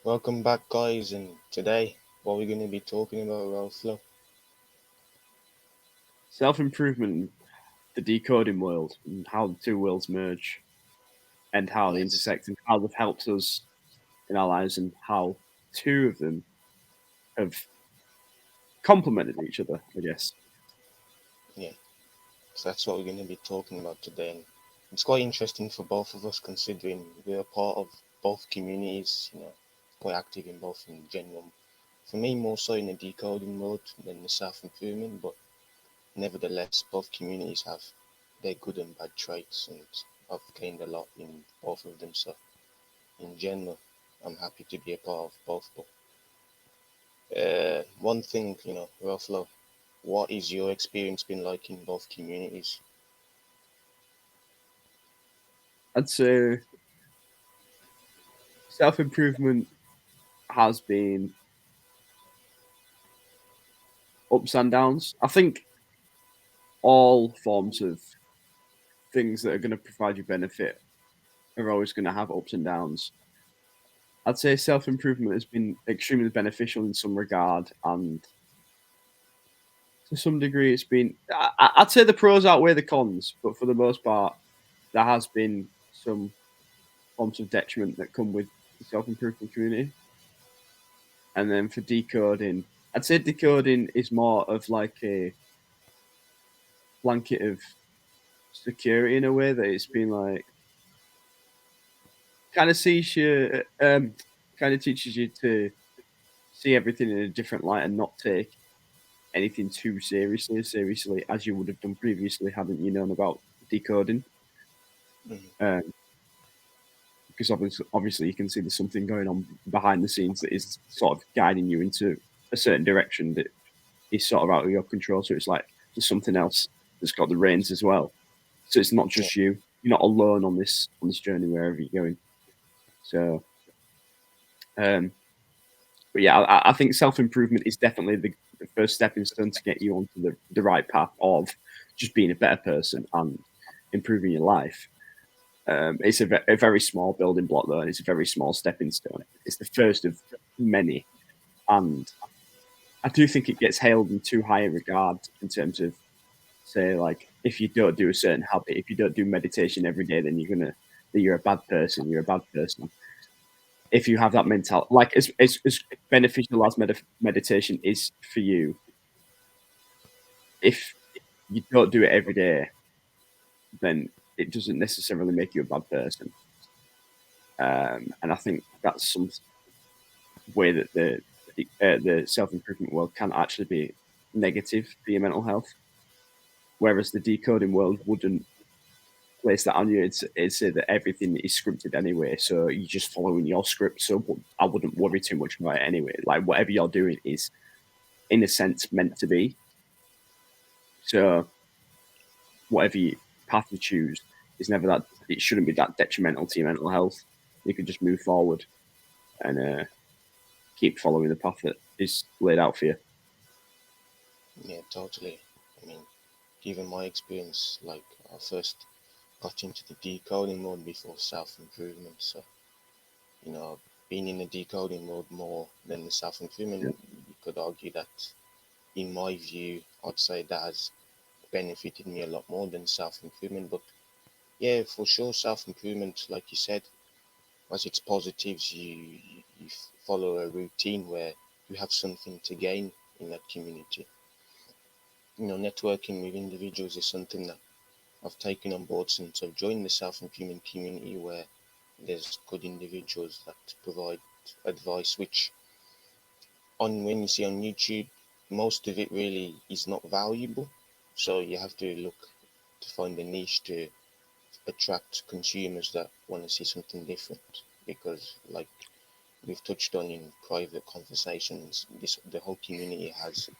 Welcome back, guys. And today, what we're going to be talking about, Ralph? Self-improvement, the decoding world, and how the two worlds merge, and how they Yes, intersect, and how they've helped us in our lives, and how two of them have complemented each other, I guess. yeah. So that's what we're going to be talking about today. And it's quite interesting for both of us, considering we're a part of both communities. Quite active in both in general. For me, more so in the decoding world than the self-improvement, but nevertheless, both communities have their good and bad traits, and I've gained a lot in both of them. So, in general, I'm happy to be a part of both. But one thing, Ralph, what is your experience been like in both communities? I'd say self-improvement has been ups and downs. I think all forms of things that are going to provide you benefit are always going to have ups and downs. I'd say self-improvement has been extremely beneficial in some regard, and to some degree, it's been. I'd say the pros outweigh the cons, but for the most part, there has been some forms of detriment that come with the self improvement community. And then for decoding, I'd say decoding is more of like a blanket of security in a way that it's been like kind of sees you, kind of teaches you to see everything in a different light and not take anything too seriously as you would have done previously, hadn't you known about decoding. Mm, Um, because obviously you can see there's something going on behind the scenes that is sort of guiding you into a certain direction that is sort of out of your control. So it's like there's something else that's got the reins as well. So it's not yeah, just you. You're not alone on this journey wherever you're going. So, um, but yeah, I think self improvement is definitely the first stepping stone to get you onto the right path of just being a better person and improving your life. It's a very small building block, though, and it's a very small stepping stone. It's the first of many, and I do think it gets hailed in too high a regard in terms of, say, like if you don't do a certain habit, if you don't do meditation every day, then you're a bad person. You're a bad person. If you have that mental, like as beneficial as meditation is for you, if you don't do it every day, then it doesn't necessarily make you a bad person. And I think that's some way that the self improvement world can actually be negative for your mental health, whereas the decoding world wouldn't place that on you. It's say that everything is scripted anyway, so you're just following your script. So I wouldn't worry too much about it anyway. Like whatever you're doing is, in a sense, meant to be. So whatever path you choose is never that. It shouldn't be that detrimental to your mental health. You can just move forward and keep following the path that is laid out for you. yeah, totally. I mean, given my experience, like I first got into the decoding mode before self-improvement. So, being in the decoding mode more than the self-improvement, Yeah. you could argue that, in my view, I'd say that has benefited me a lot more than self-improvement. But yeah, for sure, self-improvement, like you said, as its positives, you follow a routine where you have something to gain in that community. Networking with individuals is something that I've taken on board since I've joined the self-improvement community, where there's good individuals that provide advice, which on when you see on YouTube, most of it really is not valuable. So you have to look to find a niche to attract consumers that want to see something different. Because, like we've touched on in private conversations, the whole community has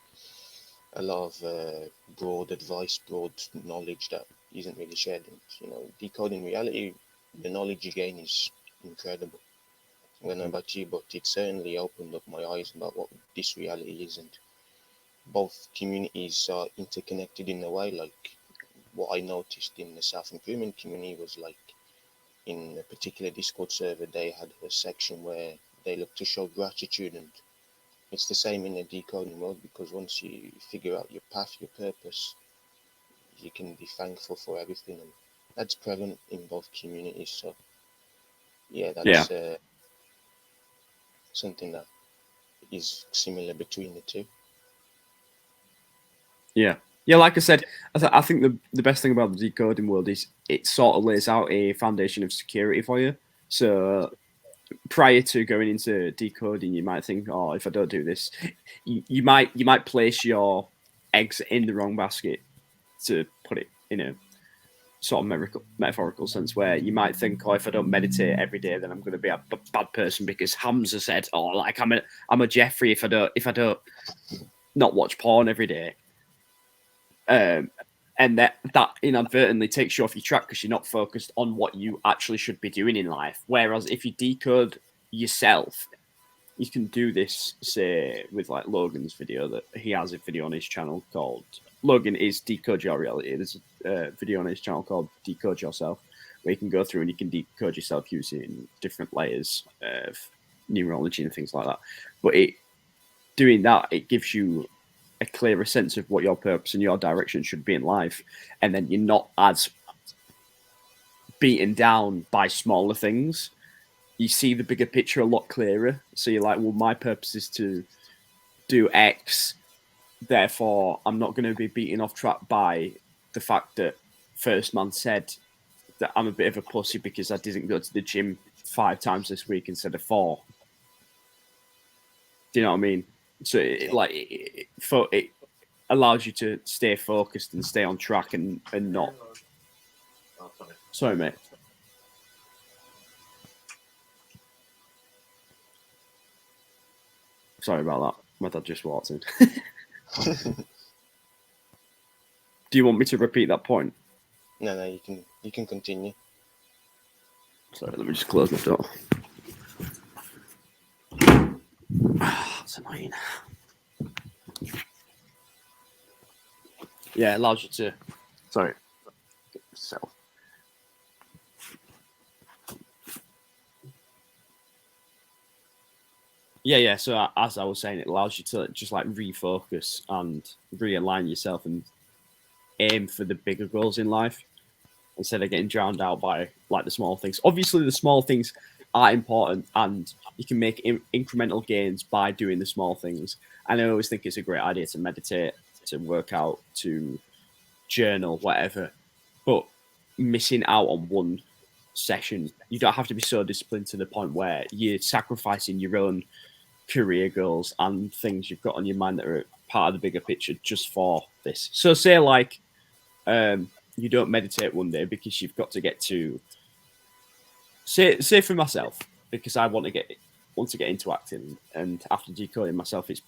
a lot of broad advice, broad knowledge that isn't really shared. And, decoding reality, the knowledge you gain is incredible. I don't know about you, but it certainly opened up my eyes about what this reality is. And both communities are interconnected in a way. Like what I noticed in the self improvement community was like in a particular Discord server, they had a section where they look to show gratitude, and it's the same in the decoding world, because once you figure out your path, your purpose, you can be thankful for everything, and that's prevalent in both communities. So yeah, Yeah, that's something that is similar between the two. yeah, yeah. Like I said, I think the best thing about the decoding world is it sort of lays out a foundation of security for you. So prior to going into decoding, you might think, "Oh, if I don't do this," you might place your eggs in the wrong basket, to put it in a sort of metaphorical sense, where you might think, "Oh, if I don't meditate every day, then I'm going to be a bad person," because Hamza said, "Oh, like I'm a Jeffrey if I don't not watch porn every day." And that inadvertently takes you off your track because you're not focused on what you actually should be doing in life. Whereas if you decode yourself, you can do this, say, with like Logan's video. That he has a video on his channel called Logan is Decode Your Reality. There's a video on his channel called Decode Yourself, where you can go through and you can decode yourself using different layers of neurology and things like that. But doing that, it gives you a clearer sense of what your purpose and your direction should be in life, and then you're not as beaten down by smaller things. You see the bigger picture a lot clearer. So you're like, well, my purpose is to do X, therefore I'm not going to be beaten off track by the fact that First Man said that I'm a bit of a pussy because I didn't go to the gym 5 times this week instead of 4. Do you know what I mean? So Yeah, it allows you to stay focused and stay on track and not. Sorry, mate. Sorry about that. My dad just walked in. Do you want me to repeat that point? no, you can continue. Sorry, let me just close my door. That's annoying. Yeah, it allows you to. Sorry. Self. Yeah. So as I was saying, it allows you to just like refocus and realign yourself and aim for the bigger goals in life instead of getting drowned out by like the small things. Obviously, the small things are important, and you can make incremental gains by doing the small things. And I always think it's a great idea to meditate, to work out, to journal, whatever. But missing out on one session, you don't have to be so disciplined to the point where you're sacrificing your own career goals and things you've got on your mind that are part of the bigger picture just for this. So say like you don't meditate one day because you've got to get to say for myself, because I want to get into acting, and after decoding myself, it's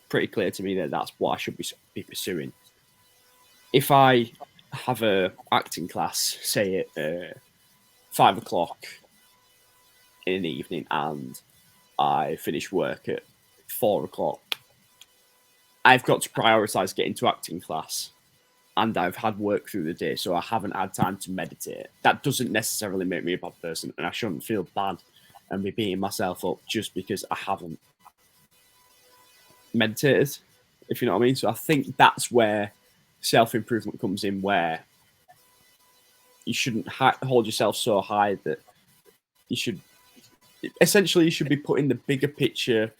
pretty clear to me that that's what I should be pursuing. If I have a acting class, say at 5 o'clock in the evening, and I finish work at 4 o'clock, I've got to prioritize getting to acting class, and I've had work through the day, so I haven't had time to meditate. That doesn't necessarily make me a bad person, and I shouldn't feel bad and be beating myself up just because I haven't meditated, if you know what I mean. So I think that's where self-improvement comes in, where you shouldn't hold yourself so high that you should essentially you should be putting the bigger picture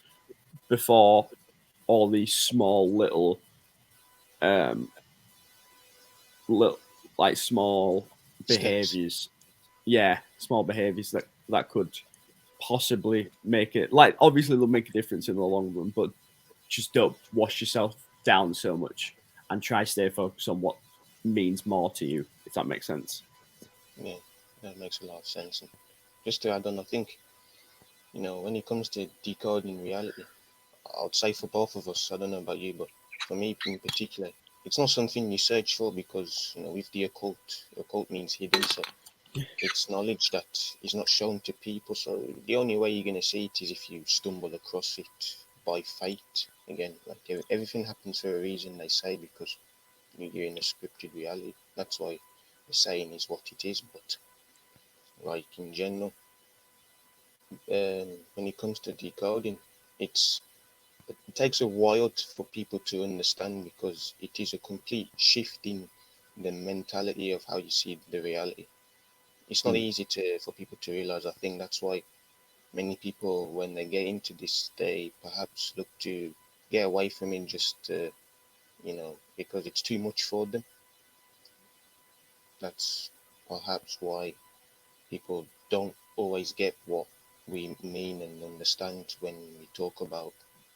before all these small um little like small Steps. behaviors. Yeah, small behaviors that could possibly make it, like, obviously they'll make a difference in the long run, but just don't wash yourself down so much and try stay focused on what means more to you, if that makes sense. Yeah, that makes a lot of sense. And just to add on, I think, when it comes to decoding reality, I would say for both of us, I don't know about you, but for me in particular, it's not something you search for, because, with the occult means hidden, so it's knowledge that is not shown to people. So the only way you're going to see it is if you stumble across it by fate. Again, like everything happens for a reason, they say, because you're in a scripted reality. That's why the saying is what it is. But like in general, when it comes to decoding, it's it takes a while for people to understand because it is a complete shift in the mentality of how you see the reality. It's not Mm. easy to for people to realize. I think that's why many people, when they get into this, they perhaps look to get away from it just because it's too much for them. That's perhaps why people don't always get what we mean and understand when we talk about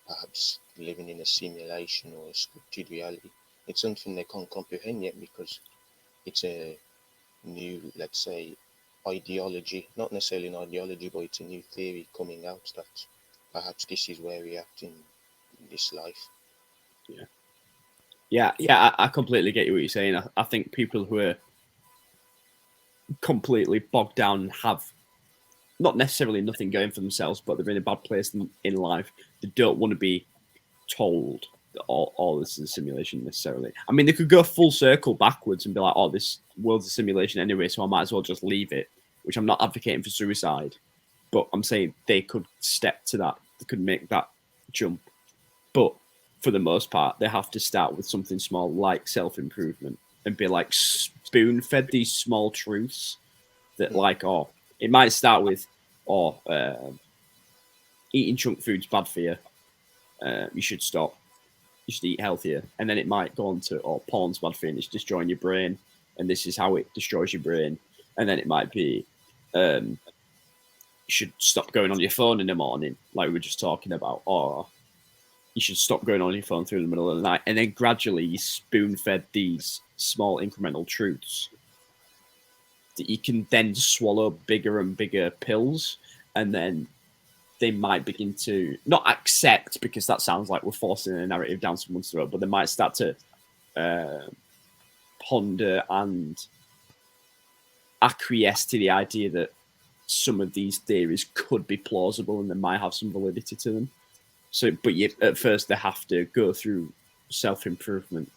perhaps living in a simulation or a scripted reality. It's something they can't comprehend yet because it's a new, let's say, ideology, not necessarily an ideology, but it's a new theory coming out that perhaps this is where we act in this life. Yeah. Yeah. I completely get you what you're saying. I think people who are completely bogged down and have not necessarily nothing going for themselves, but they're in a bad place in life. They don't want to be told that all this is a simulation necessarily. I mean, they could go full circle backwards and be like, oh, this world's a simulation anyway, so I might as well just leave it, which I'm not advocating for suicide, but I'm saying they could step to that, they could make that jump. But for the most part, they have to start with something small like self improvement and be like spoon fed these small truths that, Mm, like, oh, it might start with, oh, eating junk food's bad for you. You should stop. You should eat healthier. And then it might go on to, oh, porn's bad for you and it's destroying your brain. And this is how it destroys your brain. And then it might be, you should stop going on your phone in the morning, like we were just talking about. Or you should stop going on your phone through the middle of the night. And then gradually you spoon fed these small incremental truths that you can then swallow bigger and bigger pills. And then they might begin to not accept, because that sounds like we're forcing a narrative down someone's throat, but they might start to uh, ponder and acquiesce to the idea that some of these theories could be plausible and they might have some validity to them. So, but at first they have to go through self improvement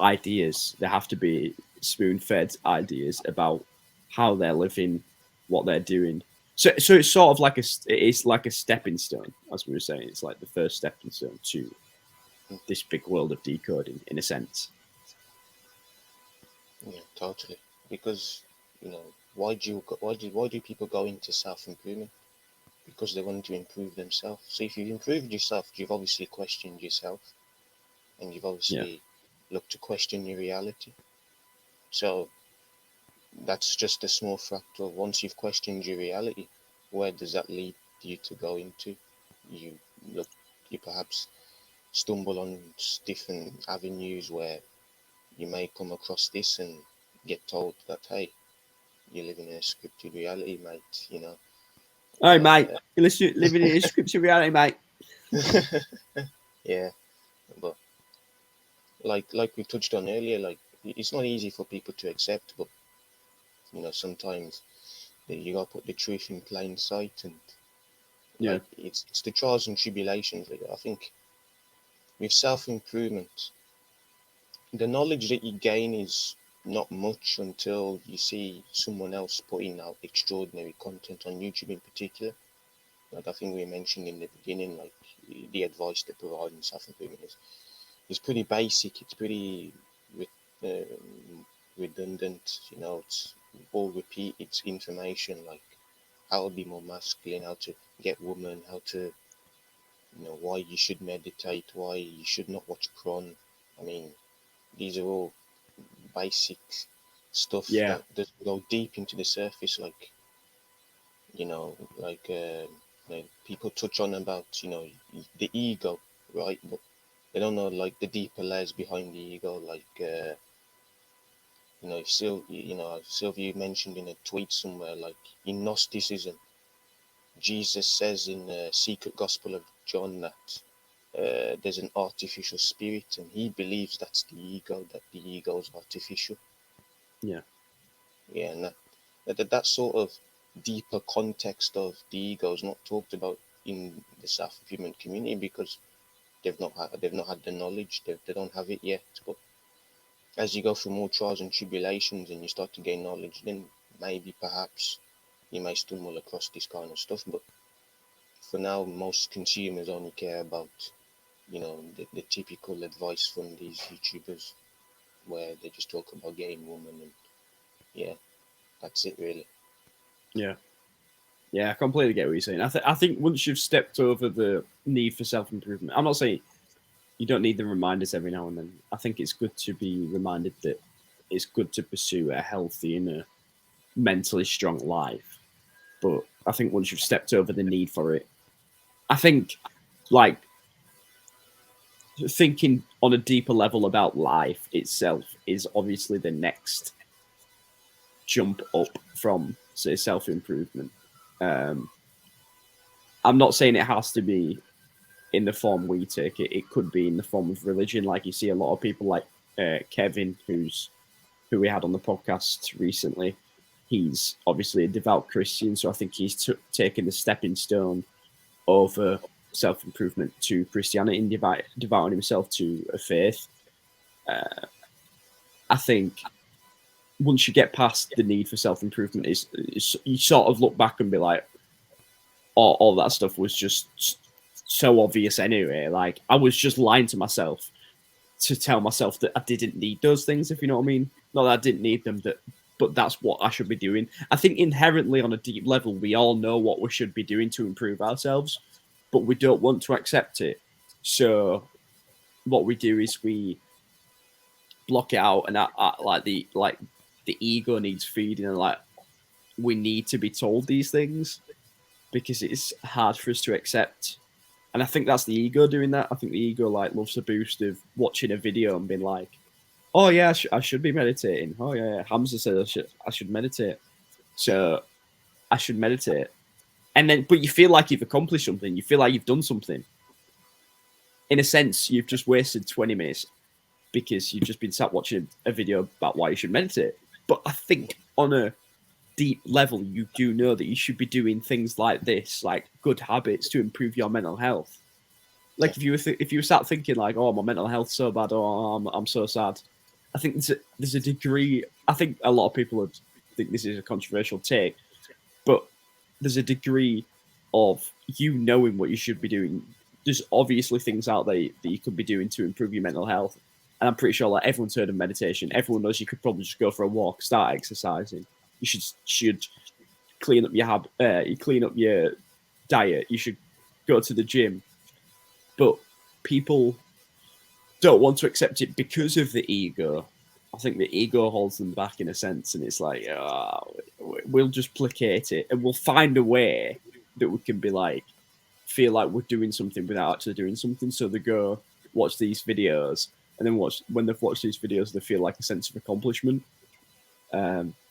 ideas. They have to be spoon fed ideas about how they're living, what they're doing. So it's sort of like it's like a stepping stone, as we were saying. It's like the first stepping stone to mm, this big world of decoding, in a sense. yeah, totally. Because why do people go into self improvement? Because they want to improve themselves. So if you've improved yourself, you've obviously questioned yourself, and you've Yeah, obviously looked to question your reality. So that's just a small factor. Once you've questioned your reality, where does that lead you to go into? You look, you perhaps stumble on different avenues where you may come across this and get told that, hey, you're living in a scripted reality, mate. all right, mate. Uh, You're living in a scripted reality, mate. yeah, but like we touched on earlier, like it's not easy for people to accept, but sometimes you gotta put the truth in plain sight, and Yeah, like it's the trials and tribulations. Like, I think with self improvement, the knowledge that you gain is not much until you see someone else putting out extraordinary content on YouTube in particular. Like I think we mentioned in the beginning, like the advice they provide in self improvement is pretty basic. It's pretty redundant. It's all repeat. It's information like how to be more masculine, how to get women, how to why you should meditate, why you should not watch porn. I mean, these are all basic stuff yeah, that doesn't go deep into the surface, like like people touch on about the ego, right? But they don't know like the deeper layers behind the ego, like Sylvia mentioned in a tweet somewhere, like in Gnosticism, Jesus says in the Secret Gospel of John that there's an artificial spirit, and he believes that's the ego, that the ego is artificial. yeah, Yeah, and that sort of deeper context of the ego is not talked about in the self-improvement community because they've not had the knowledge, they don't have it yet. But as you go through more trials and tribulations and you start to gain knowledge, then maybe perhaps you may stumble across this kind of stuff. But for now, most consumers only care about, the typical advice from these YouTubers where they just talk about getting women and yeah, that's it really. Yeah. Yeah, I completely get what you're saying. I think once you've stepped over the need for self improvement, I'm not saying you don't need the reminders every now and then. I think it's good to be reminded that it's good to pursue a healthy and a mentally strong life. But I think once you've stepped over the need for it, I think like thinking on a deeper level about life itself is obviously the next jump up from say self improvement. Um, I'm not saying it has to be in the form we take it. It could be in the form of religion, like you see a lot of people like Kevin, who we had on the podcast recently. He's obviously a devout Christian, so I think he's taken the stepping stone over self improvement to Christianity and devoting himself to a faith. I think once you get past the need for self improvement, is you sort of look back and be like, all that stuff was just so obvious anyway. Like I was just lying to myself to tell myself that I didn't need those things, if you know what I mean. Not that I didn't need them, but that's what I should be doing. I think inherently on a deep level, we all know what we should be doing to improve ourselves, but we don't want to accept it. So what we do is we block it out, and the ego needs feeding, and like we need to be told these things because it's hard for us to accept. And I think that's the ego doing that. I think the ego like loves a boost of watching a video and being like, "Oh yeah, I should be meditating. Oh yeah, Hamza said I should meditate, so I should meditate." And then, but you feel like you've accomplished something. You feel like you've done something. In a sense, you've just wasted 20 minutes because you've just been sat watching a video about why you should meditate. But I think on a deep level, you do know that you should be doing things like this, like good habits to improve your mental health. Yeah, Like if you sat thinking like, oh, my mental health's so bad, or I'm so sad. I think there's a degree. I think a lot of people would think this is a controversial take, but there's a degree of you knowing what you should be doing. There's obviously things out there that you could be doing to improve your mental health, and I'm pretty sure like everyone's heard of meditation. Everyone knows you could probably just go for a walk, start exercising. You should clean up your you clean up your diet. You should go to the gym, but people don't want to accept it because of the ego. I think the ego holds them back in a sense, and it's like, we'll just placate it, and we'll find a way that we can be like, feel like we're doing something without actually doing something. So they go watch these videos, and then when they've watched these videos, they feel like a sense of accomplishment.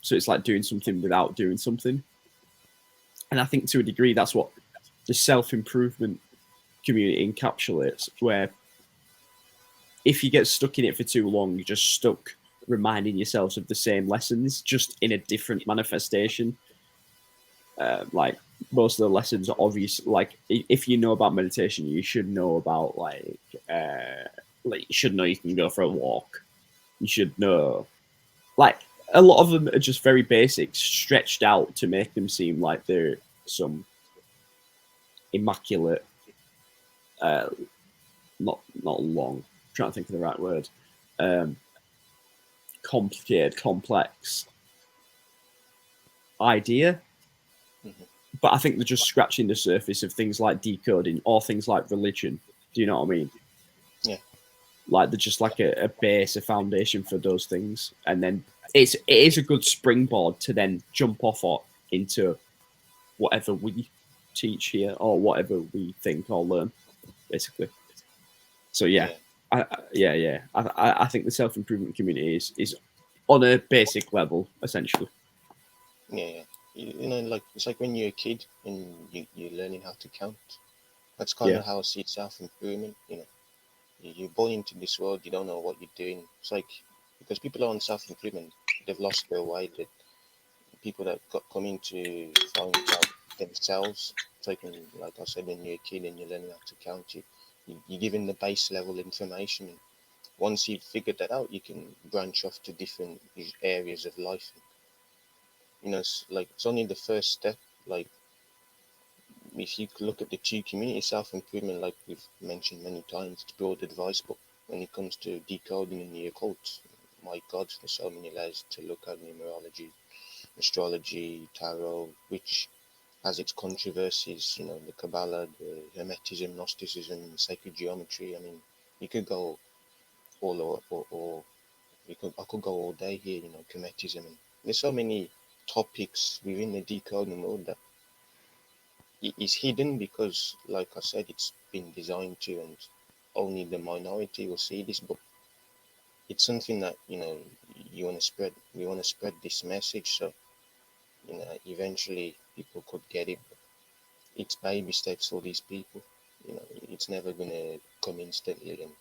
So it's like doing something without doing something, and I think to a degree that's what the self improvement community encapsulates, where if you get stuck in it for too long, you're just stuck reminding yourselves of the same lessons, just in a different manifestation. Like most of the lessons are obvious. Like if you know about meditation, you should know about like you should know you can go for a walk. You should know like a lot of them are just very basic, stretched out to make them seem like they're some immaculate, uh, not long. I'm trying to think of the right word. Um, Complicated, complex idea. hmm But I think they're just scratching the surface of things like decoding or things like religion. Do you know what I mean? yeah, Like they're just like a base, a foundation for those things, and then it is a good springboard to then jump off or into whatever we teach here or whatever we think or learn, basically. So yeah, yeah, yeah. I think the self improvement community is on a basic level essentially. yeah. Like it's like when you're a kid and you're learning how to count. That's kind Yeah, of how I see self improvement. You're born into this world, you don't know what you're doing. It's like because people are on self improvement, they've lost their way. That people that got come into find out themselves. It's like I said, when you're a kid and you're learning how to count, you're given the base level information. Once you've figured that out, you can branch off to different areas of life. like it's only the first step. Like if you look at the two community self-improvement, like we've mentioned many times, it's broad advice, but when it comes to decoding in the occult, my God, there's so many layers to look at: numerology, astrology, tarot, which has its controversies. The Kabbalah, the Hermetism, Gnosticism, sacred geometry. I mean, you could go all or I could go all day here. Hermetism. And there's so many topics within the decoding world that is hidden because, like I said, it's been designed to, and only the minority will see this. But it's something that you want to spread. We want to spread this message, so eventually people could get it. It's baby steps for these people. It's never gonna come instantly, and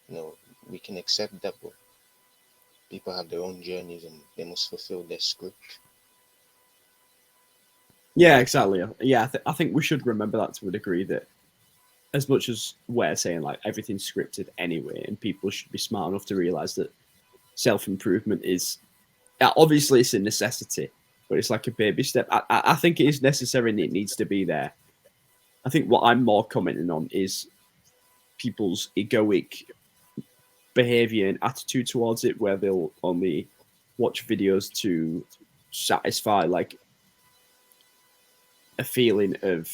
you know we can accept that. But people have their own journeys, and they must fulfill their script. Yeah, exactly. Yeah, I think we should remember that to a degree, that as much as we're saying like everything's scripted anyway, and people should be smart enough to realize that self improvement is obviously it's a necessity, but it's like a baby step. I think it is necessary and it needs to be there. I think what I'm more commenting on is people's egoic behavior and attitude towards it, where they'll only watch videos to satisfy like a feeling of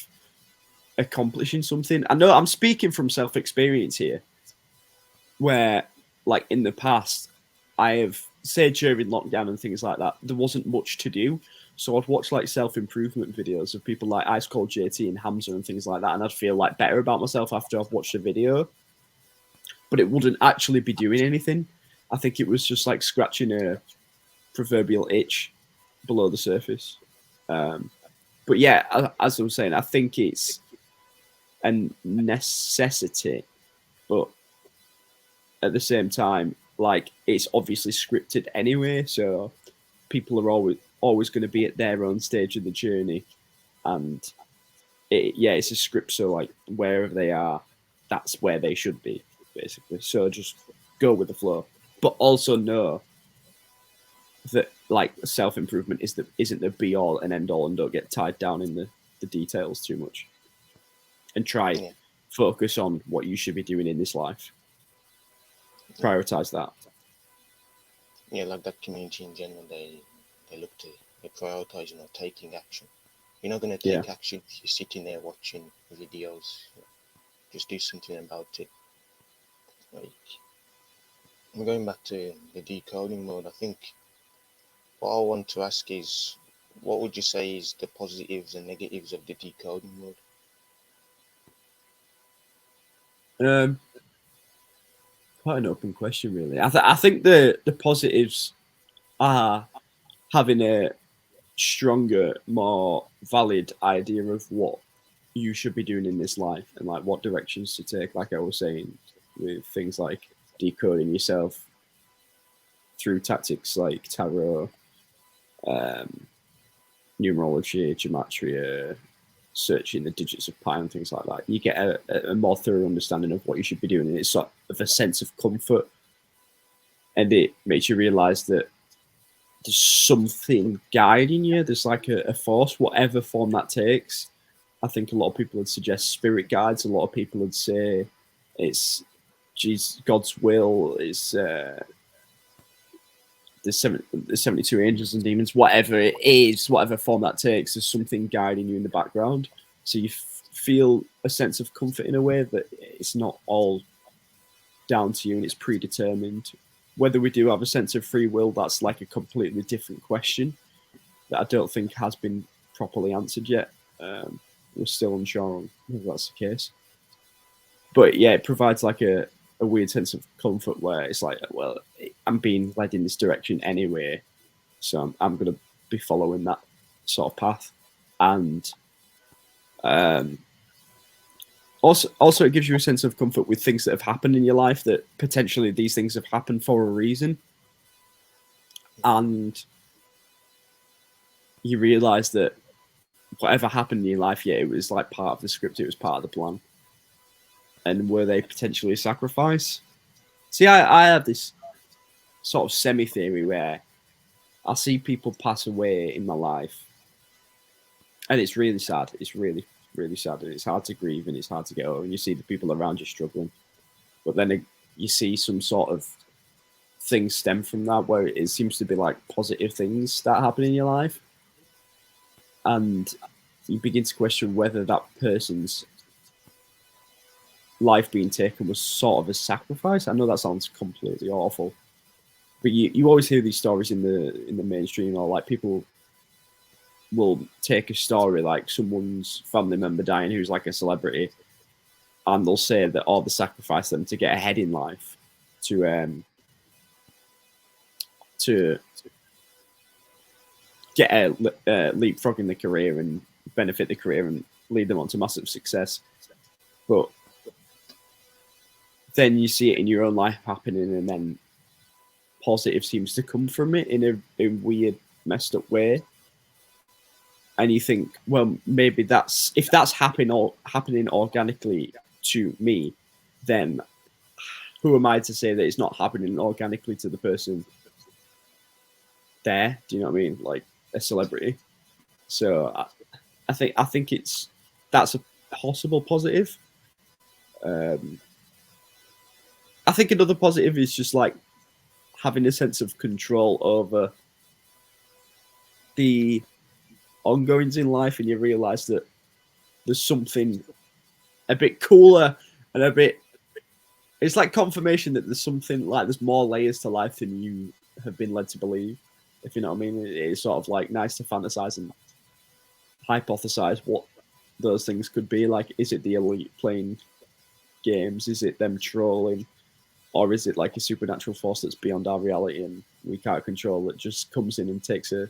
accomplishing something. I know I'm speaking from self experience here, where like in the past, I have say during lockdown and things like that, there wasn't much to do. So I'd watch like self improvement videos of people like Ice Cold JT and Hamza and things like that, and I'd feel like better about myself after I've watched a video. But it wouldn't actually be doing anything. I think it was just like scratching a proverbial itch below the surface. Um, but yeah, as I was saying, I think it's a necessity, but at the same time, like it's obviously scripted anyway, so people are always going to be at their own stage of the journey, and it's a script. So like wherever they are, that's where they should be, basically. So just go with the flow, but also know that like self improvement isn't the be all and end all, and don't get tied down in the details too much, and try Yeah, focus on what you should be doing in this life. yeah, Prioritize that. yeah. Like that community in general, they look to they prioritize, taking action. You're not gonna Yeah. take action if you're sitting there watching videos. Just do something about it. Like I'm going back to the decoding mode. I think what I want to ask is, what would you say is the positives and negatives of the decoding mode? Um, Quite an open question, really. I think the positives are having a stronger, more valid idea of what you should be doing in this life and like what directions to take. Like I was saying, with things like decoding yourself through tactics like tarot, um, numerology, gematria, searching the digits of pi and things like that. You get a more thorough understanding of what you should be doing, and it's sort of a sense of comfort, and it makes you realize that there's something guiding you. There's like a force, whatever form that takes. I think a lot of people would suggest spirit guides. A lot of people would say it's God's will. Is there's 72 angels and demons, whatever it is, whatever form that takes, there's something guiding you in the background. So you feel a sense of comfort in a way that it's not all down to you and it's predetermined. Whether we do have a sense of free will, that's like a completely different question that I don't think has been properly answered yet. We're still unsure on whether that's the case. But yeah, it provides like a weird sense of comfort where it's like, well, I'm being led in this direction anyway, so I'm going to be following that sort of path. And um, also, it gives you a sense of comfort with things that have happened in your life, that potentially these things have happened for a reason, and you realize that whatever happened in your life, yeah, it was like part of the script, it was part of the plan. And were they potentially a sacrifice? See, I have this sort of semi theory where I see people pass away in my life, and it's really sad. It's really, really sad, and it's hard to grieve, and it's hard to get over. And you see the people around you struggling, but then you see some sort of things stem from that, where it seems to be like positive things that happen in your life, and you begin to question whether that person's life being taken was sort of a sacrifice. I know that sounds completely awful, but you always hear these stories in the mainstream, or like people will take a story like someone's family member dying who's like a celebrity, and they'll say that all they sacrificed them to get ahead in life, to get a leapfrog in the career and benefit the career and lead them on to massive success. But then you see it in your own life happening, and then positive seems to come from it in a weird, messed up way. And you think, well, maybe that's if that's happening organically to me, then who am I to say that it's not happening organically to the person there? Do you know what I mean? Like a celebrity. So I think that's a possible positive. I think another positive is just like having a sense of control over the ongoings in life, and you realize that there's something a bit cooler and a bit. It's like confirmation that there's something like there's more layers to life than you have been led to believe. If you know what I mean, it's sort of like nice to fantasize and hypothesize what those things could be. Like, is it the elite playing games? Is it them trolling? Or is it like a supernatural force that's beyond our reality and we can't control, that just comes in and takes a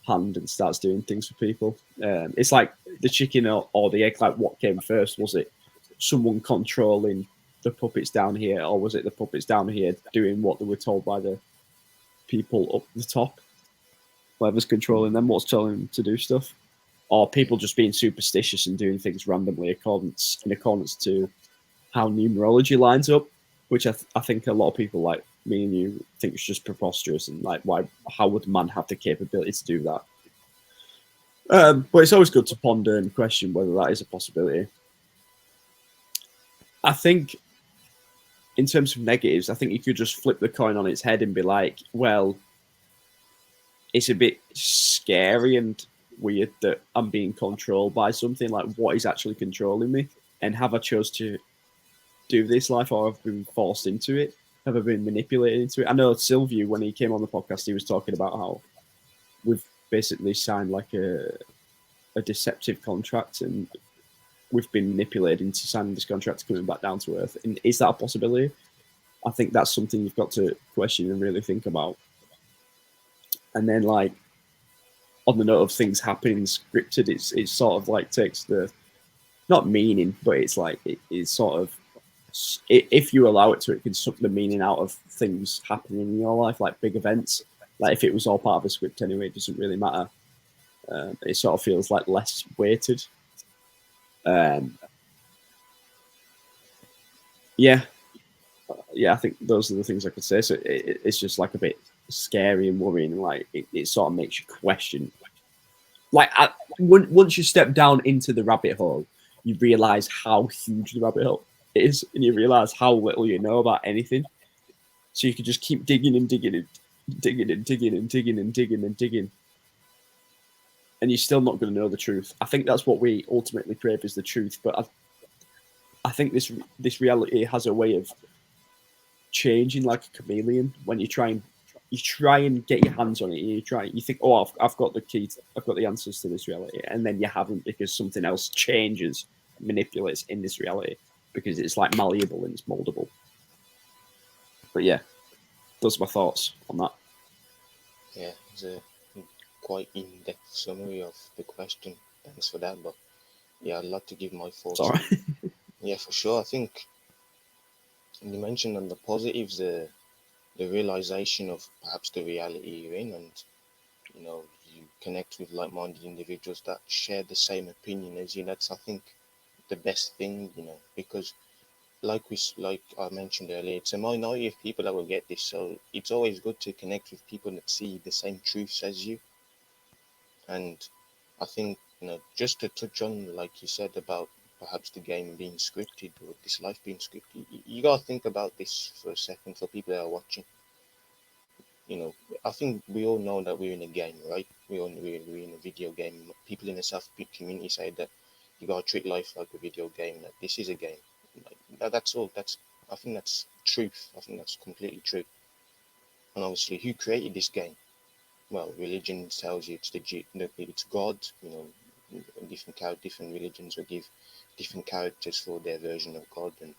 hand and starts doing things for people? It's like the chicken or the egg. Like, what came first? Was it someone controlling the puppets down here, or was it the puppets down here doing what they were told by the people up the top? Whoever's controlling them, what's telling them to do stuff? Or people just being superstitious and doing things randomly in accordance to how numerology lines up, which I think a lot of people like me and you think is just preposterous, and like, how would man have the capability to do that? But it's always good to ponder and question whether that is a possibility. I think in terms of negatives, I think you could just flip the coin on its head and be like, well, it's a bit scary and weird that I'm being controlled by something. Like, what is actually controlling me? And have I chose to do this life, or have I been forced into it? Have I been manipulated into it? I know Sylvia, when he came on the podcast, he was talking about how we've basically signed like a deceptive contract, and we've been manipulated into signing this contract, coming back down to earth. And is that a possibility? I think that's something you've got to question and really think about. And then, like, on the note of things happening scripted, it's sort of like takes the, not meaning, but it's like it's sort of, if you allow it to, it can suck the meaning out of things happening in your life, like big events. Like, if it was all part of a script anyway, it doesn't really matter. It sort of feels like less weighted. Yeah, I think those are the things I could say. So it's just like a bit scary and worrying, and like it sort of makes you question. Like, once you step down into the rabbit hole, you realize how huge the rabbit hole is, and you realize how little you know about anything. So you can just keep digging and digging and digging and digging and digging and digging and digging, and you're still not going to know the truth. I think that's what we ultimately crave, is the truth. But I think this reality has a way of changing like a chameleon. When you try and get your hands on it, you think, oh, I've got the key, I've got the answers to this reality, and then you haven't, because something else changes, manipulates in this reality, because it's like malleable and it's moldable. But yeah, those are my thoughts on that. Yeah, it's a quite in-depth summary of the question. Thanks for that. But yeah, I'd like to give my thoughts Sorry. on. Yeah, for sure. I think you mentioned on the positives, the realization of perhaps the reality you're in, and you connect with like-minded individuals that share the same opinion as you. That's, I think, the best thing, because like I mentioned earlier, it's a minority of people that will get this. So it's always good to connect with people that see the same truths as you. And I think, just to touch on, like you said, about perhaps the game being scripted or this life being scripted, you gotta think about this for a second for people that are watching. You know, I think we all know that we're in a game, right? We're in a video game. People in the South Peak community say that you gotta treat life like a video game. That this is a game. Like, that's all. I think that's truth. I think that's completely true. And obviously, who created this game? Well, religion tells you it's God. Different religions will give different characters for their version of God, and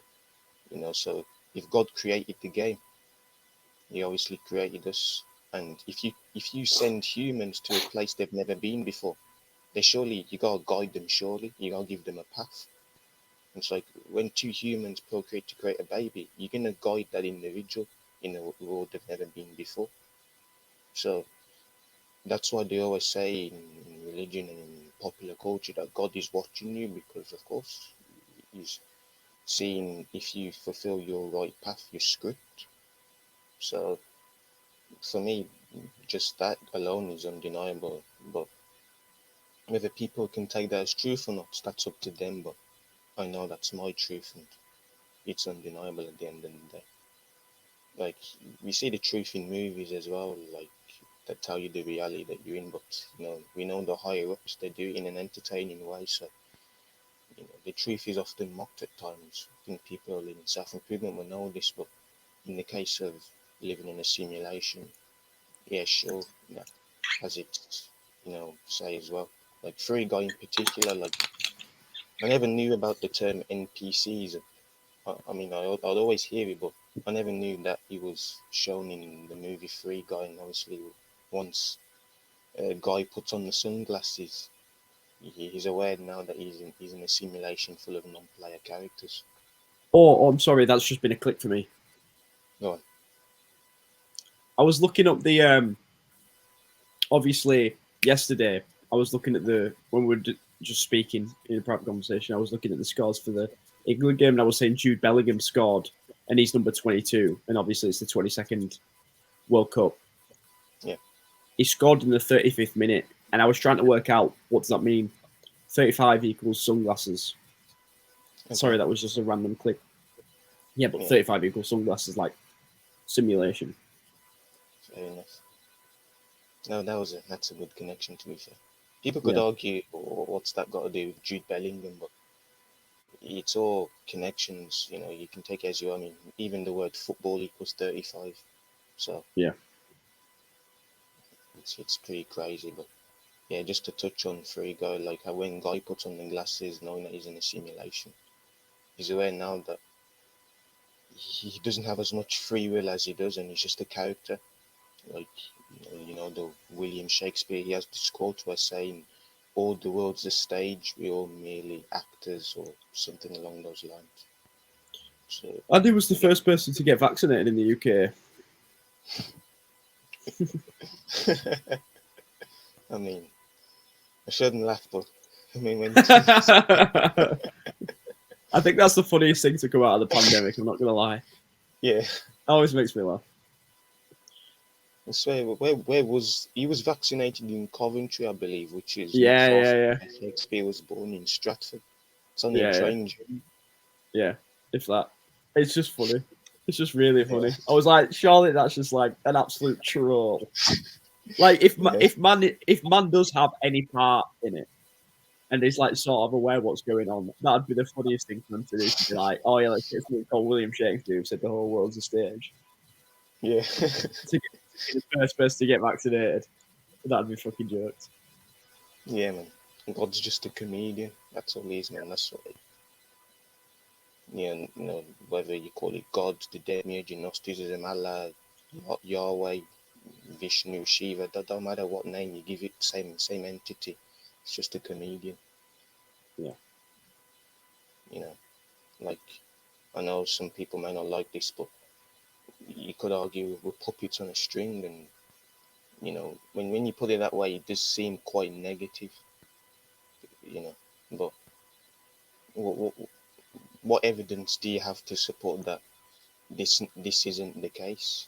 so if God created the game, He obviously created us. And if you send humans to a place they've never been before, you gotta guide them. Surely you gotta give them a path. It's like when two humans procreate to create a baby, you're gonna guide that individual in a world they've never been before. So that's why they always say in religion and in popular culture that God is watching you, because of course He's seeing if you fulfill your right path, your script. So for me, just that alone is undeniable. But whether people can take that as truth or not, that's up to them. But I know that's my truth, and it's undeniable at the end of the day. Like, we see the truth in movies as well, like that tell you the reality that you're in. But we know the higher ups, they do it in an entertaining way. So the truth is often mocked at times. I think people in self improvement will know this, but in the case of living in a simulation, yeah, sure, yeah, as it say as well. Like Free Guy in particular, like I never knew about the term NPCs. I mean, I'd always hear it, but I never knew that he was shown in the movie Free Guy. And obviously, once a guy puts on the sunglasses, he's aware now that he's in a simulation full of non-player characters. Oh, I'm sorry, that's just been a click for me. Go on. I was looking up the obviously yesterday. I was looking at the when we were just speaking in a private conversation. I was looking at the scores for the England game, and I was saying Jude Bellingham scored, and he's number 22, and obviously it's the 22nd World Cup. Yeah. He scored in the 35th minute, and I was trying to work out what does that mean. 35 equals sunglasses. Okay. Sorry, that was just a random click. Yeah, but Yeah. 35 equals sunglasses, like simulation. Fair enough. No, that's a good connection, to be fair. People could Yeah. argue, what's that got to do with Jude Bellingham? But it's all connections. You can take it as you. I mean, even the word football equals 35. So Yeah. it's pretty crazy. But yeah, just to touch on Free Guy, like how when Guy puts on the glasses, knowing that he's in a simulation, he's aware now that he doesn't have as much free will as he does, and he's just a character. Like the William Shakespeare, he has this quote where saying, "All the world's a stage. We're all merely actors," or something along those lines. So Andy was the yeah, first person to get vaccinated in the UK. I mean, I shouldn't laugh, but I mean when I think that's the funniest thing to come out of the pandemic. I'm not gonna lie. It yeah, always makes me laugh. I swear, where was he was vaccinated in Coventry, I believe, which is not Yeah, far yeah, from yeah, where Shakespeare was born in Stratford. It's only a yeah, yeah, train journey. yeah. If that, it's just funny. It's just really Yeah, funny. I was like, surely that's just like an absolute troll. Like yeah, if man does have any part in it, and is like sort of aware what's going on, that'd be the funniest thing for them to do. To be like, oh yeah, let's get something called William Shakespeare who said the whole world's a stage yeah, to be the first person to get vaccinated. That'd be fucking jokes. yeah, man. God's just a comedian. That's all he is, man. That's what. Whether you call it God, the demiurge, Gnosticism, Allah, Yahweh, Vishnu, Shiva, that don't matter what name you give it, same entity. It's just a comedian. Yeah. You know, like I know some people may not like this, but you could argue we're puppets on a string, and when you put it that way, it does seem quite negative. You know, but what what evidence do you have to support that this isn't the case?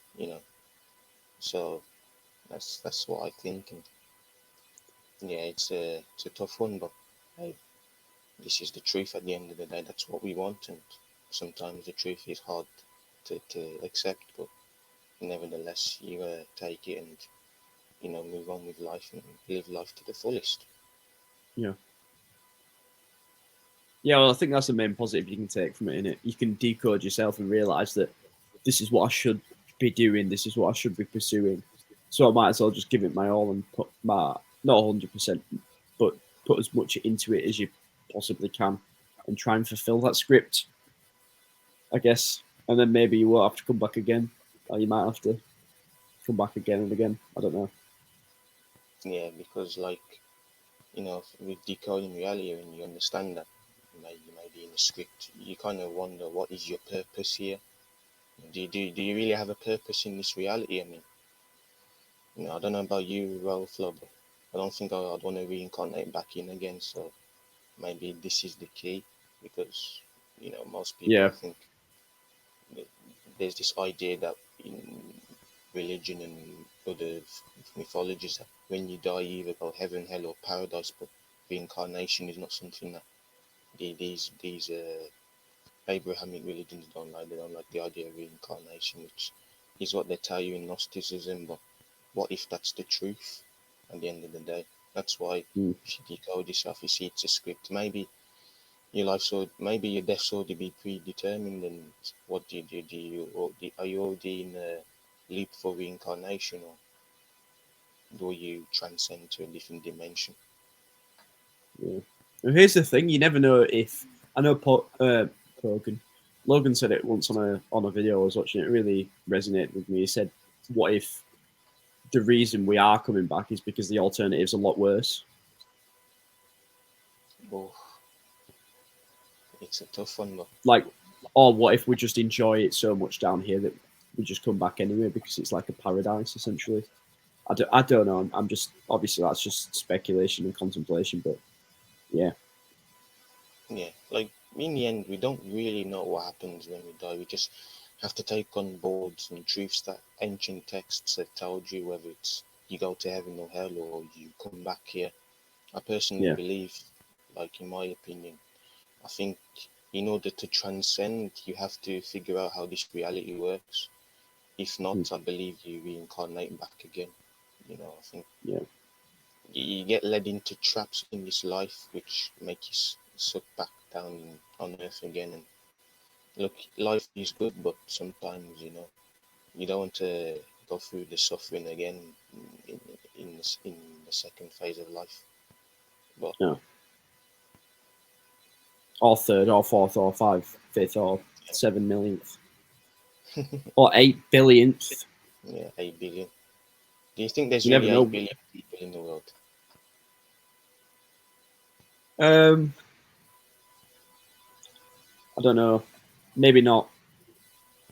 So that's what I think, and yeah, it's a tough one, but hey, this is the truth at the end of the day. That's what we want, and sometimes the truth is hard to accept, but nevertheless, you take it and move on with life and live life to the fullest. Yeah. Yeah, well, I think that's the main positive you can take from it, innit? You can decode yourself and realise that this is what I should be doing, this is what I should be pursuing. So I might as well just give it my all and put my, not 100%, but put as much into it as you possibly can and try and fulfill that script, I guess. And then maybe you won't have to come back again, or you might have to come back again and again. I don't know. Yeah, because like with decoding reality, when you understand that you may be in a script, you kind of wonder what is your purpose here. Do you really have a purpose in this reality? I mean, I don't know about you, Ralph, but I don't think I'd want to reincarnate back in again. So maybe this is the key, because most people, Yeah, I think, there's this idea that in religion and other mythologies that when you die you either go heaven, hell, or paradise, but reincarnation is not something that these Abrahamic religions don't like. They don't like the idea of reincarnation, which is what they tell you in Gnosticism. But what if that's the truth at the end of the day? That's why mm, if you decode yourself, you see it's a script. Maybe your death's already be predetermined, and what do you do? Are you already in a leap for reincarnation, or do you transcend to a different dimension? yeah. And here's the thing: you never know if I know. Logan. Logan said it once on a video I was watching. It really resonated with me. He said, "What if the reason we are coming back is because the alternative's a lot worse? Oh, it's a tough one, but Like, or what if we just enjoy it so much down here that we just come back anyway because it's like a paradise essentially?" I don't know. I'm just obviously that's just speculation and contemplation, but yeah, yeah, like in the end, we don't really know what happens when we die. We just have to take on board some truths that ancient texts have told you, whether it's you go to heaven or hell, or you come back here. I personally yeah, believe, like in my opinion, I think in order to transcend, you have to figure out how this reality works. If mm, not, I believe you reincarnate back again. I think yeah, you get led into traps in this life, which make you suck back down on earth again. And look, life is good, but sometimes you don't want to go through the suffering again in in the second phase of life. But no, or third, or fourth, or five, fifth, or 7 millionth, or 8 billionth. yeah, 8 billion. Do you think there's You never really eight know. billion people in the world? Um, I don't know. Maybe not.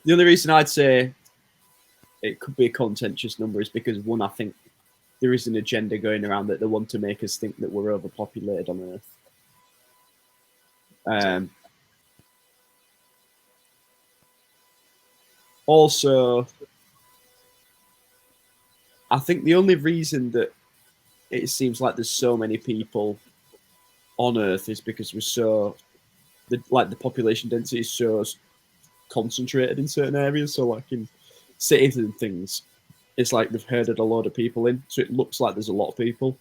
The only reason I'd say it could be a contentious number is because one, I think there is an agenda going around that they want to make us think that we're overpopulated on Earth. Yeah, Um, Also, I think the only reason that it seems like there's so many people on Earth is because we're so the population density is so concentrated in certain areas. So like in cities and things, it's like they've herded a load of people in, so it looks like there's a lot of people,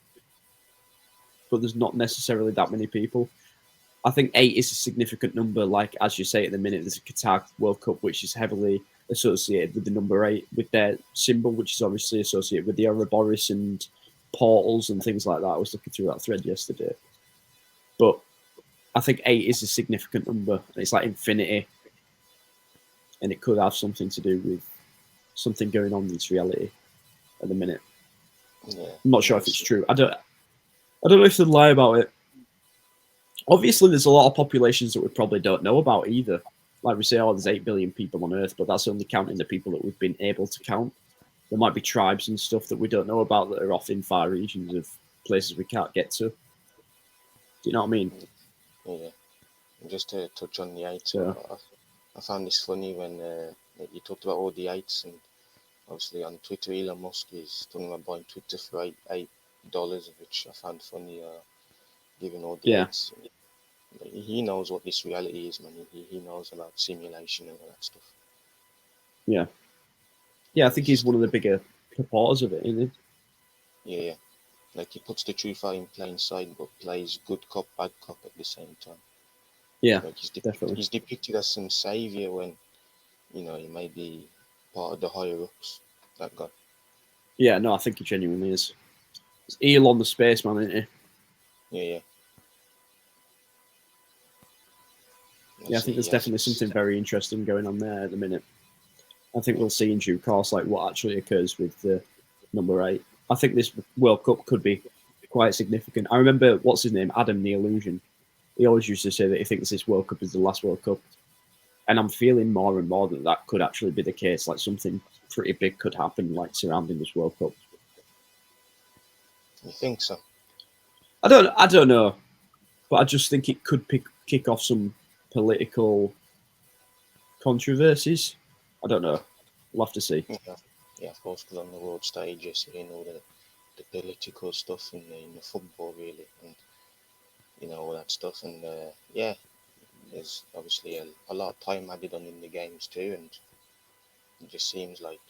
but there's not necessarily that many people. I think 8 is a significant number. Like as you say at the minute, there's a Qatar World Cup which is heavily associated with the number 8, with their symbol, which is obviously associated with the Ouroboros and portals and things like that. I was looking through that thread yesterday, but I think 8 is a significant number. It's like infinity, and it could have something to do with something going on in this reality at the minute. yeah, I'm not sure if it's mostly. true. I don't know if they lie about it. Obviously, there's a lot of populations that we probably don't know about either. Like we say, oh, there's 8 billion people on Earth, but that's only counting the people that we've been able to count. There might be tribes and stuff that we don't know about that are off in far regions of places we can't get to. Do you know what I mean? Yeah, just to touch on the eights, So I found this funny when you talked about all the eights, and obviously on Twitter, Elon Musk is talking about buying Twitter for $8, which I found funny, given all the yeah, eights. He knows what this reality is, man. He knows about simulation and all that stuff. yeah, yeah. I He's think he's just one of the bigger supporters of it, isn't he? yeah, yeah. Like he puts the truth out in plain sight, but plays good cop, bad cop at the same time. Yeah, Like definitely. he's depicted as some savior when he may be part of the higher ups. That guy. Yeah, no, I think he genuinely is. It's Elon the spaceman, isn't he? Yeah, yeah. Yeah, I Obviously, think he there's has definitely his. something very interesting going on there at the minute. I think we'll see in due course like what actually occurs with the number 8. I think this World Cup could be quite significant. I remember what's his name, Adam the Illusion. He always used to say that he thinks this World Cup is the last World Cup, and I'm feeling more and more that that could actually be the case. Like something pretty big could happen, like surrounding this World Cup. You think so? I don't know, but I just think it could kick off some political controversies. I don't know. We'll have to see. Yeah, yeah. Of course, because on the world stage, you're seeing all the political stuff in the football, really, and all that stuff. And yeah, there's obviously a lot of time added on in the games too, and it just seems like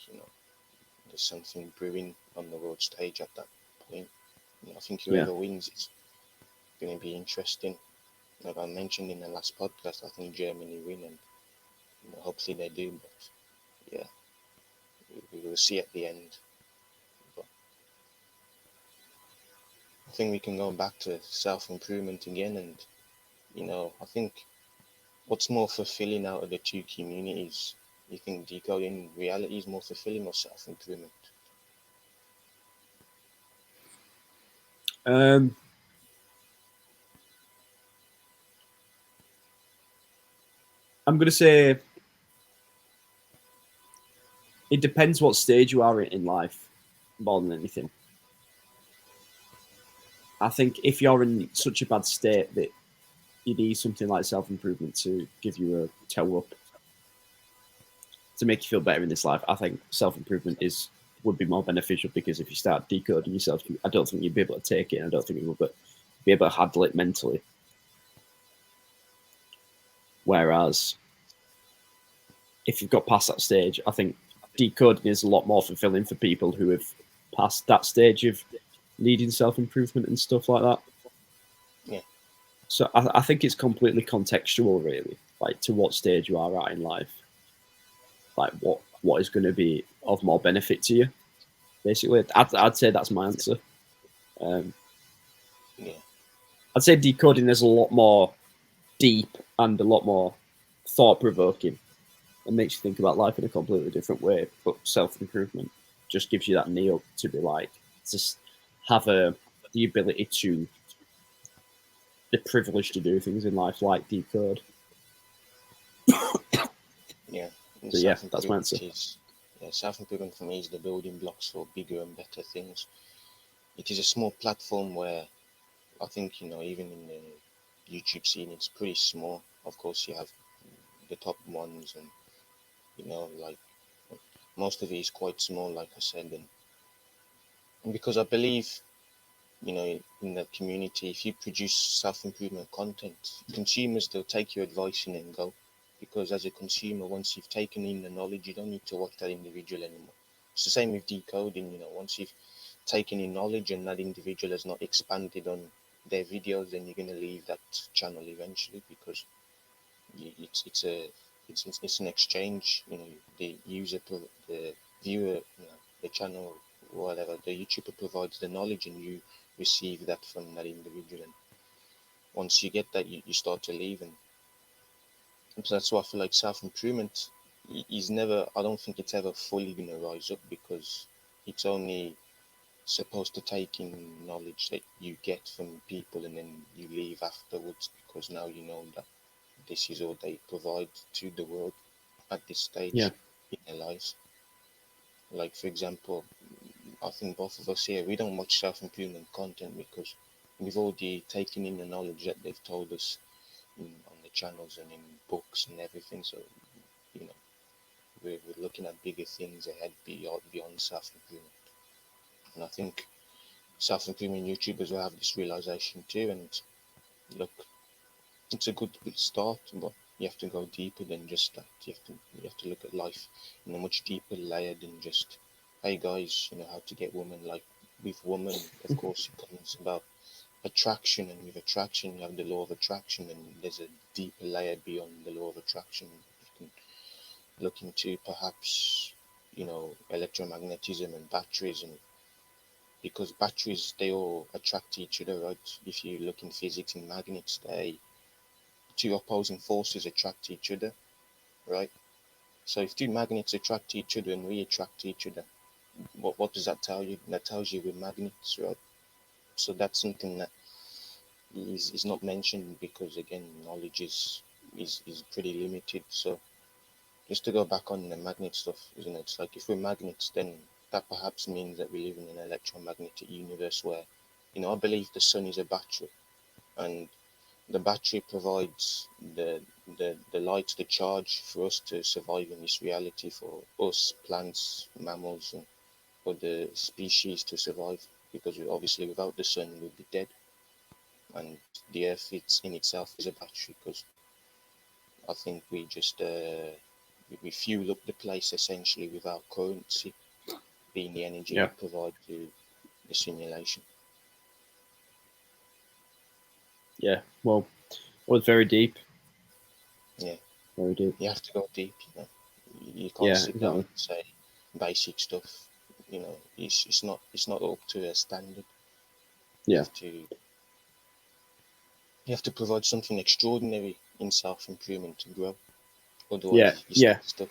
there's something brewing on the world stage at that point. I think Yeah, whoever wins is going to be interesting. Like I mentioned in the last podcast, I think Germany win, and hopefully they do. But yeah, we will see at the end. But I think we can go back to self improvement again, and I think what's more fulfilling out of the two communities? You think decoding reality is more fulfilling or self improvement? um, I'm going to say it depends what stage you are in life more than anything. I think if you're in such a bad state that you need something like self improvement to give you a toe up to make you feel better in this life, I think self improvement is would be more beneficial because if you start decoding yourself, I don't think you'd be able to take it. And I don't think you would be able to handle it mentally. Whereas if you've got past that stage, I think decoding is a lot more fulfilling for people who have passed that stage of needing self improvement and stuff like that. Yeah, So I think it's completely contextual, really, like to what stage you are at in life, like what is going to be of more benefit to you. Basically, I'd say that's my answer. Um, yeah, I'd say decoding is a lot more deep and a lot more thought provoking. It makes you think about life in a completely different way. But self improvement just gives you that kneel to be like, just have the ability to, the privilege to do things in life like decode. yeah. And So yeah, self that's my improvement answer. is self improvement for me is the building blocks for bigger and better things. It is a small platform where I think even in the YouTube scene it's pretty small. Of course, you have the top ones, and like most of it is quite small, like I said, and because I believe in the community, if you produce self-improvement content, consumers, they'll take your advice in and go. Because as a consumer, once you've taken in the knowledge, you don't need to watch that individual anymore. It's the same with decoding. Once you've taken in knowledge and that individual has not expanded on their videos, then you're going to leave that channel eventually, because it's a it's an exchange. The user, the viewer, the channel, whatever, the YouTuber provides the knowledge, and you receive that from that individual. And once you get that, you start to leave, and so that's why I feel like self improvement is never. I don't think it's ever fully gonna rise up, because it's only supposed to take in knowledge that you get from people, and then you leave afterwards, because now you know that this is all they provide to the world at this Yeah, stage in their lives. Like, for example, I think both of us here, we don't watch self improvement content because we've already taken in the knowledge that they've told us on the channels and in books and everything. So you know, we're looking at bigger things ahead beyond self improvement. And I think self improvement YouTubers will have this realization too. And look, it's a good start, but you have to go deeper than just that. You have to look at life in a much deeper layer than just, hey guys, how to get women. Like with women, of course, it comes about attraction, and with attraction, you have the law of attraction, and there's a deeper layer beyond the law of attraction. You can look into perhaps, electromagnetism and batteries, and because batteries they all attract each other, right? If you look in physics in magnets, they two opposing forces attract each other, right? So if two magnets attract each other and we attract each other, what does that tell you? That tells you we're magnets, right? So that's something that is not mentioned because again, knowledge is pretty limited. So just to go back on the magnet stuff, isn't it? It's like if we're magnets, then that perhaps means that we live in an electromagnetic universe where, I believe the sun is a battery, and the battery provides the light, the charge for us to survive in this reality, for us, plants, mammals, and other species to survive. Because obviously, without the sun, we'd be dead. And the Earth, it's in itself is a battery. Because I think we fuel up the place essentially with our currency being the energy we Yeah. provide to the simulation. Yeah. Well, it was very deep. Yeah, Very deep. you have to go deep. You can't Yeah, sit down exactly. and say basic stuff. It's not up to a standard. You Yeah. have to you have to provide something extraordinary in self improvement to grow. Yeah. Otherwise, you stay Yeah. stuck.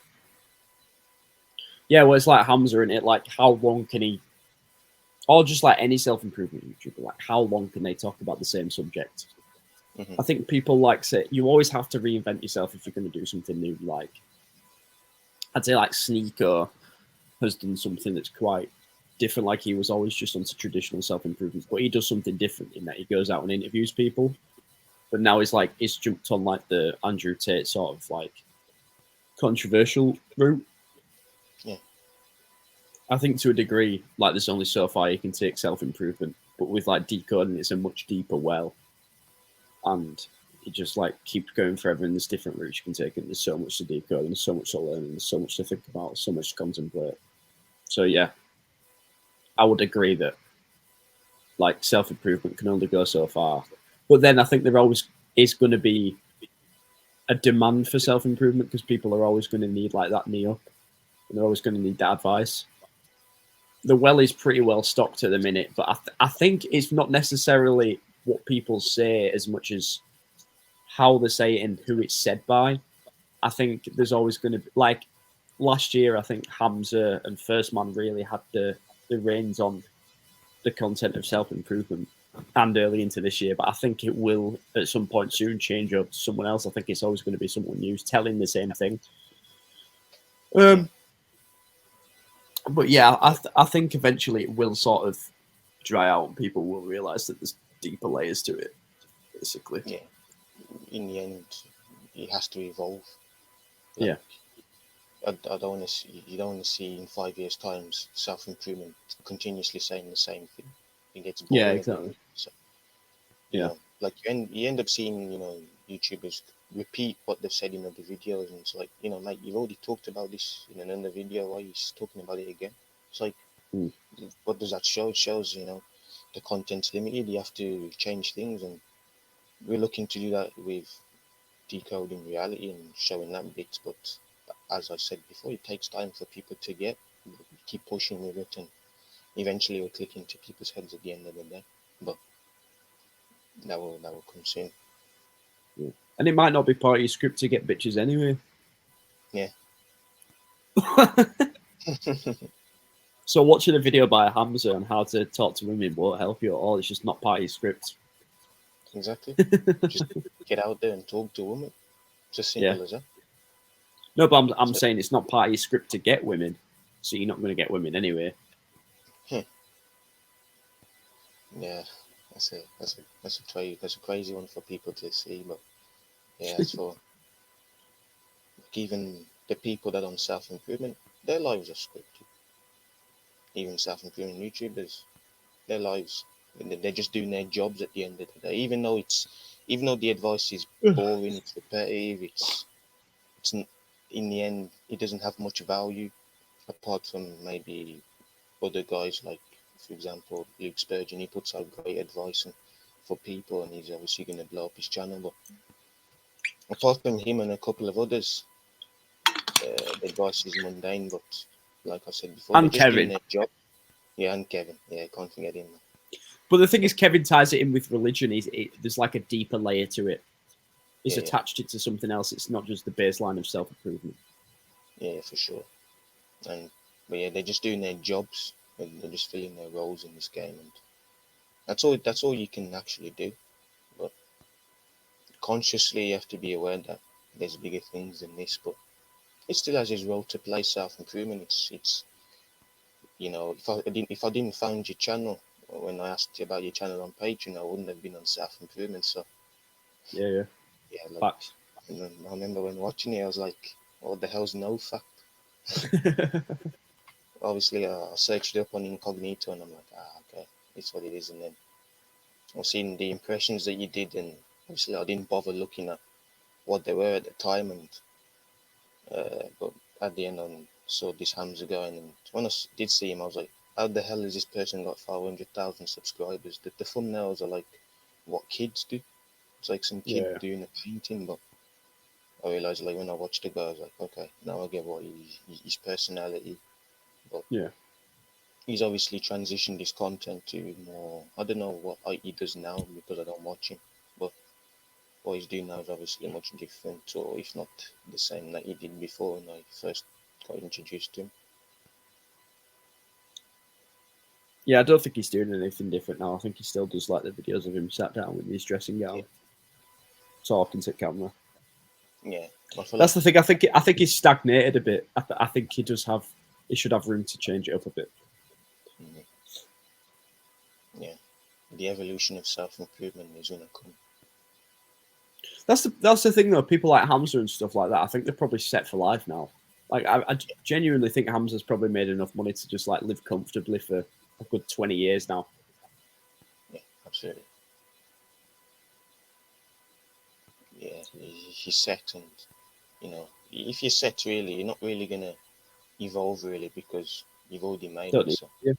Yeah. Well, it's like Hamza in it. Like, how long can he, or just like any self improvement YouTuber, like, how long can they talk about the same subject? Hmm. I think people like say you always have to reinvent yourself if you're going to do something new. Like, I'd say, like, Sneaker has done something that's quite different. Like, he was always just onto traditional self improvement, but he does something different in that he goes out and interviews people. But now he's jumped on like the Andrew Tate sort of like controversial route. Yeah, I think to a degree, like, there's only so far you can take self improvement, but with like decoding, it's a much deeper well, and it just like keeps going forever. And there's different routes you can take, and there's so much to decode, and there's so much to learn, and there's so much to think about, so much to contemplate. So yeah, I would agree that like self improvement can only go so far. But then I think there always is going to be a demand for self improvement because people are always going to need like that knee up, and they're always going to need that advice. The well is pretty well stocked at the minute, but I think it's not necessarily what people say as much as how they say it and who it's said by. I think there's always going to be like last year. I think Hamza and First Man really had the reins on the content of self improvement, and early into this year. But I think it will at some point soon change up to someone else. I think it's always going to be someone new telling the same thing. yeah, Um, but yeah, I think eventually it will sort of dry out, and people will realize that there's deeper layers to it. Basically, yeah. In the end, it has to evolve. Like yeah, I don't want to see. You don't want to see in 5 years' times self improvement continuously saying the same thing. It gets yeah, boring a bit. exactly, So yeah, like you end up seeing YouTubers repeat what they've said in other videos, and it's like, mate, you've already talked about this in another video. Why are you talking about it again? It's like, mm. what does that show? It shows the content's limited. You have to change things, and we're looking to do that with decoding reality and showing that bit. But as I said before, it takes time for people to get. Keep pushing with it, and eventually it'll click into people's heads at the end of the day. But that will come soon. Yeah. And it might not be part of your script to get bitches anyway. Yeah. So watching a video by Hamza on how to talk to women won't help you at all. It's just not part of your script. Exactly. Just get out there and talk to women. It's as Yeah. simple as that. No, but I'm So, saying it's not part of your script to get women, so you're not going to get women anyway. hmm, yeah, that's a crazy one for people to see, but Yeah, so like even the people that on self improvement, their lives are scripted. Even self improvement YouTubers, their lives, they're just doing their jobs at the end of the day. Even though the advice is boring, it's repetitive, it's in the end it doesn't have much value apart from maybe other guys like, for example, Luke Spurgeon. He puts out great advice for people, and he's obviously going to blow up his channel. But apart from him and a couple of others, the advice is mundane. But like I said before, they're And just doing Kevin. their job. Yeah, and Kevin. Yeah, can't forget him. But the thing But is, Kevin ties it in with religion. There's like a deeper layer to it. He's yeah, yeah, attached it to something else. It's not just the baseline of self improvement. yeah, for sure. And but yeah, they're just doing their jobs and they're just filling their roles in this game, and that's all. That's all you can actually do. But consciously, you have to be aware that there's bigger things than this. But it still has its role to play. Self improvement. It's if I didn't find your channel when I asked you about your channel on Patreon, I wouldn't have been on self improvement. So Yeah, yeah. yeah, like Facts. I remember when watching it, I was like, what the hell's no fact? Obviously, I searched it up on incognito, and I'm like, okay, it's what it is. And then I've seen the impressions that you did, and obviously I didn't bother looking at what they were at the time, and but at the end I saw this Hamza guy, and when I did see him, I was like, how the hell has this person got 500,000 subscribers? The thumbnails are like what kids do. It's like some kid Yeah, doing a painting, but I realized like when I watched the guy, I was like, okay, now I get what his personality, but yeah. he's obviously transitioned his content to more. I don't know what he does now because I don't watch him, but what he's doing now is obviously much different, or if not the same that he did before when I first got introduced to him. Yeah, I don't think he's doing anything different now. I think he still does like the videos of him sat down with his dressing Yeah, gown, talking to camera. yeah. I feel That's like the thing. I think he's stagnated a bit. I think he should have room to change it up a bit. mm, yeah, the evolution of self improvement is gonna come. That's the thing though. People like Hamza and stuff like that. I think they're probably set for life now. Like I genuinely think Hamza's probably made enough money to just like live comfortably for a good 20 years now. Yeah, absolutely. Yeah, he's set, and if you're set, really, you're not really gonna evolve really because you've already made Don't it. need. So Yeah,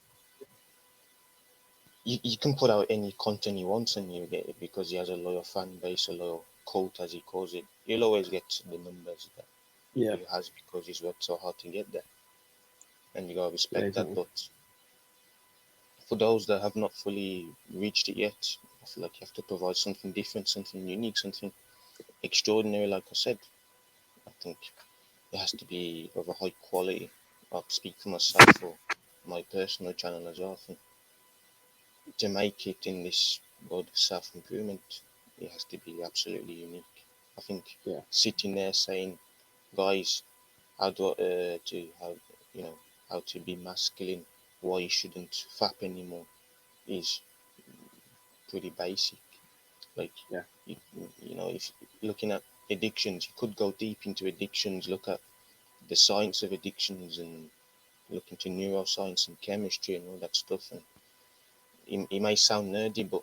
you can put out any content you want and you get it because he has a loyal fan base, a loyal cult as he calls it. You'll always get the numbers that yeah, he has because he's worked so hard to get there, and you gotta yeah, respect that. exactly. But for those that have not fully reached it yet, I feel like you have to provide something different, something unique, something extraordinary. Like I said, I think it has to be of a high quality. I'll speak for myself or my personal channel as well. I think to make it in this world of self improvement, it has to be absolutely unique. I think Yeah, sitting there saying, guys, how do to how to be masculine, why you shouldn't fap anymore is pretty basic. Like yeah, you, if looking at addictions, you could go deep into addictions, look at the science of addictions and look into neuroscience and chemistry and all that stuff. And it may sound nerdy, but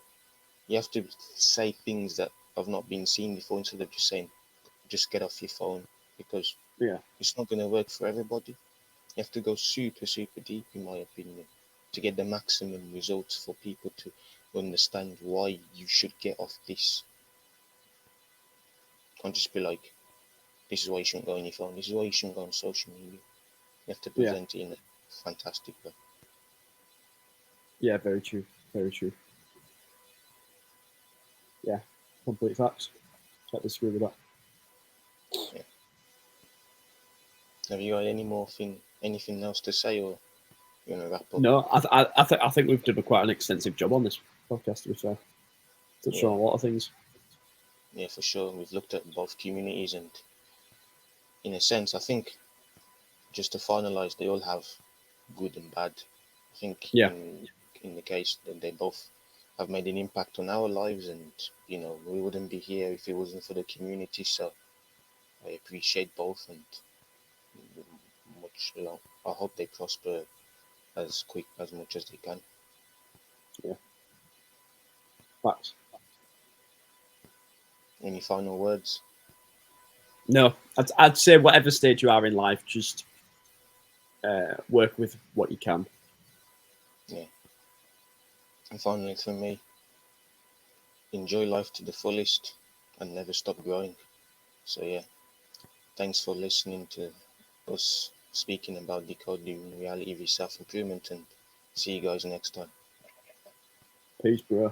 you have to say things that have not been seen before instead of just saying, just get off your phone because yeah, it's not going to work for everybody. You have to go super, super deep, in my opinion, to get the maximum results for people to understand why you should get off this. Can't just be like, this is why you shouldn't go on your phone, this is why you shouldn't go on social media. You have to yeah, present it in a fantastic way. yeah. Very true. Very true. Yeah, complete facts. Can't disagree with that. Yeah. Have you got anything else to say, or you want to wrap up? No, I think we've done quite an extensive job on this podcast. To be fair, touched on Yeah, a lot of things. yeah, for sure. We've looked at both communities, and in a sense, I think just to finalize, they all have good and bad. I think Yeah, in the case that they both have made an impact on our lives, and we wouldn't be here if it wasn't for the community. So I appreciate both, and I hope they prosper as much as they can. Yeah, facts. Any final words? No, I'd say whatever stage you are in life, just work with what you can. Yeah. And finally, for me, enjoy life to the fullest and never stop growing. So yeah, thanks for listening to us speaking about decoding reality v self improvement, and see you guys next time. Peace, bro.